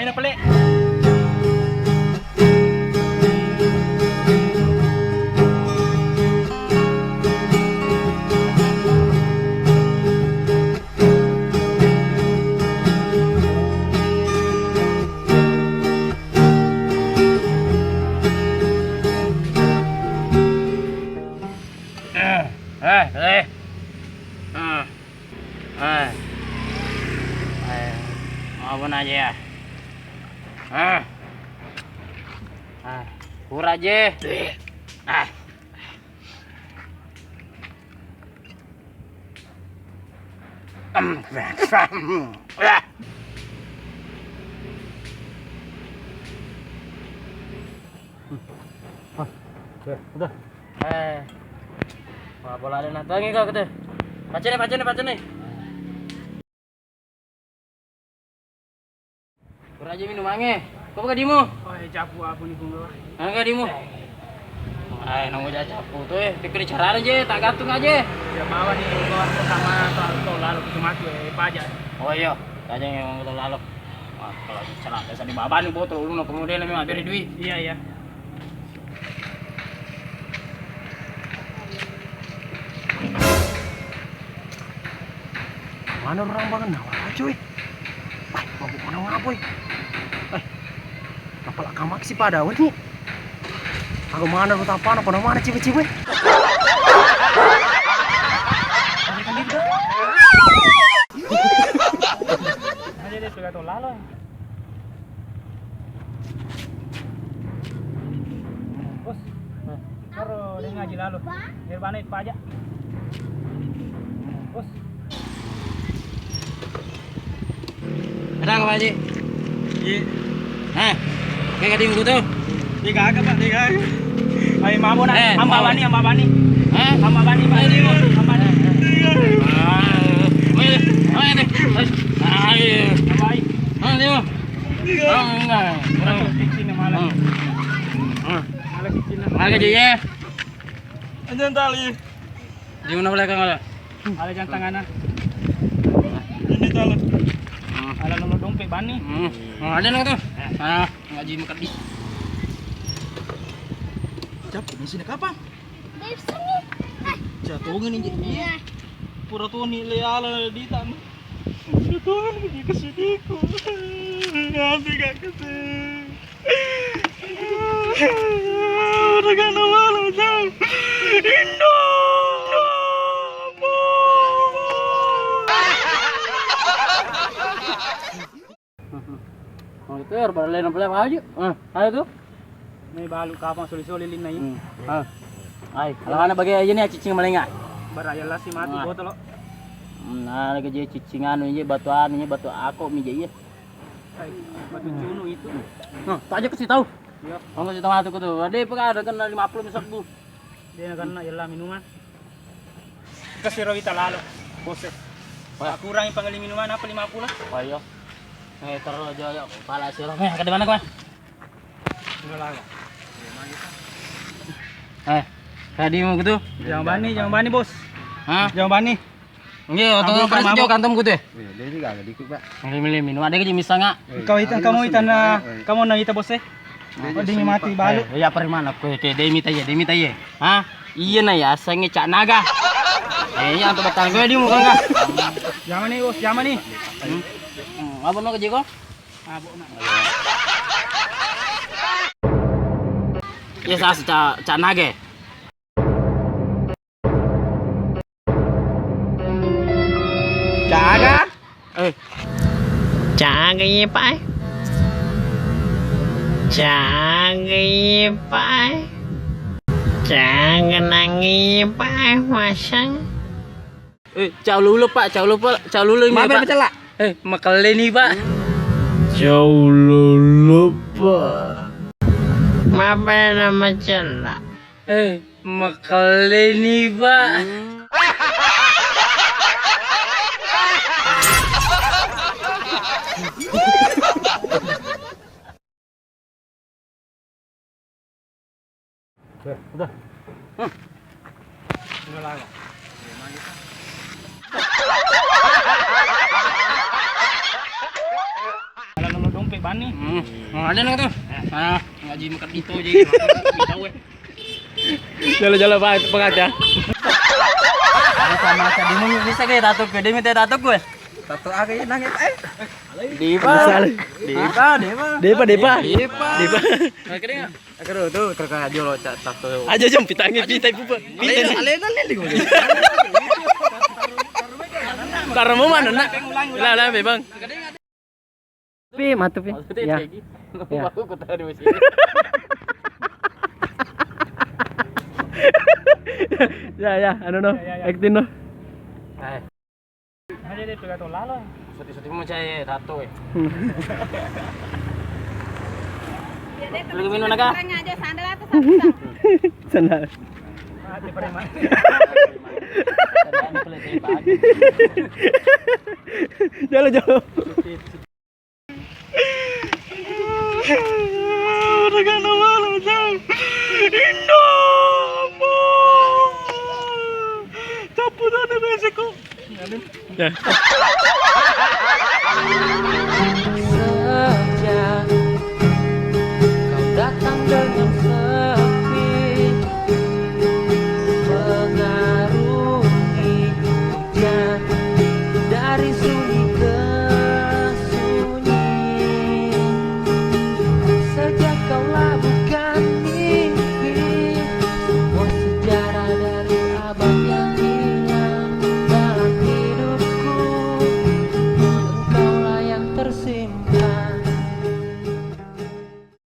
mainnya pelik. Abon aja ya. Pur aja. Udah. Wah, bola ada nanti lagi kau kata. Pacar nih. Raja minum angin. Kau pakai dimu? Oh, capu aku nih bunga. Angin dimu. Nunggu aja capu tuh pikir cara aja, tak gantung aja. Ya bawa nih bawa sama tol lalu ke mati pajak. Oh iya, aja yang betul lalu. Wah, kalau bicara biasa di bawah nih botol lu kemudian memang beri duit. Iya. Mana orang banget nawa cuy. Mabuk mana ngapoy. Apalak kamak sih pada nih. Aku mana lu tapana pada mana cibe-cibe. Ada deh sudah tol lalu. Bos. Baru dia ngaji lalu. Nirvana itu pajak. Bos. Kadang Pak Haji. Iya. Kayak di buku tuh. Tiga agak Pak, tiga. Ayo mampu nak. Hamba bani. Hamba bani Pak. Hamba bani. Malah aja ya. Anjan tali. Di mana belakang ada? Ada jantangan. Ini tala. Ada nomor dompet bani. Ada nang tuh. Ngaji makan di. Cap, di sini kapan? Dari sini. Jatuhin ini. Iya. Pura tuh nih leala di tanah. Jatuhin pergi ke siniku. Nanti gak kesini. Udah gak nama jauh. Indo. Oh itu berlain apa aja? Ayo tuh. Nih balu kapang soli-soli lin na yun. Ay, alam na bagay aja nih cicing malinga. Baraya lah si mati botol lo. Nah, lagi jadi cicingan ini batuan ini batu aku mi jadi. Ay, batu cuno itu. Tak aja kasih tahu. Iya. Kalau kasih tahu aku tuh. Ada apa ada kan 50 misal bu. Dia kan yalla minuman. Kasih rawita lalo. Bos. Kurang yung pangali minuman apa 50 lah. Oh iya. Terus aja pala sila. Ke di mana kau? Dua laga. Kayak di mau gitu. Jangan bani bos. Hah? Jangan bani. Nggih, atau apa sih kantom gitu ya? Dia juga agak dikit, Pak. Milih minum ada aja misalnya. Kamu na ita bos eh. Oh di mati balu. Ya mana ko ke demita ya. Hah? Iya na ya, sange cak naga. Iya untuk batang gue di muka enggak. Jangan nih bos, jangan nih. Apa no ke Jeko? Abok na. Iya sa cak naga. Jaga. Jaga ya Pak. Jaga ya Pak. Jangan nangis Pak masang. Cau lulu Pak, cau lulu ini Pak. Pak. Makale nih Pak. Jauh lupa. Apa nama celak? Makale nih Pak. Udah. Dua laga. Ada nomor dompet bani. Ada nang tuh. Ngaji makan itu aja. Tahu Jalo-jalo Pak, pengat ya. sama sa demo bisa kayak tato ke demi tato gue. Tato agak nangit Depa. Depa. Depa. Aduh tuh terkajol lo tato. Aja jom pitangnya pitai pupa. Pitai. Alena gue. Karena mau mana nak? Lah Bang. Pi matu pi. Ya. Aku kota di sini. Ya, no. Acting no. Ada deh pegato lalo. Suti mau cai tato Lagi minum naga? Orang aja sandal atau sandal. Sandal. Mati preman. Jalo. Regalo malu jauh. Indomo. Caputan Mexico. Ya.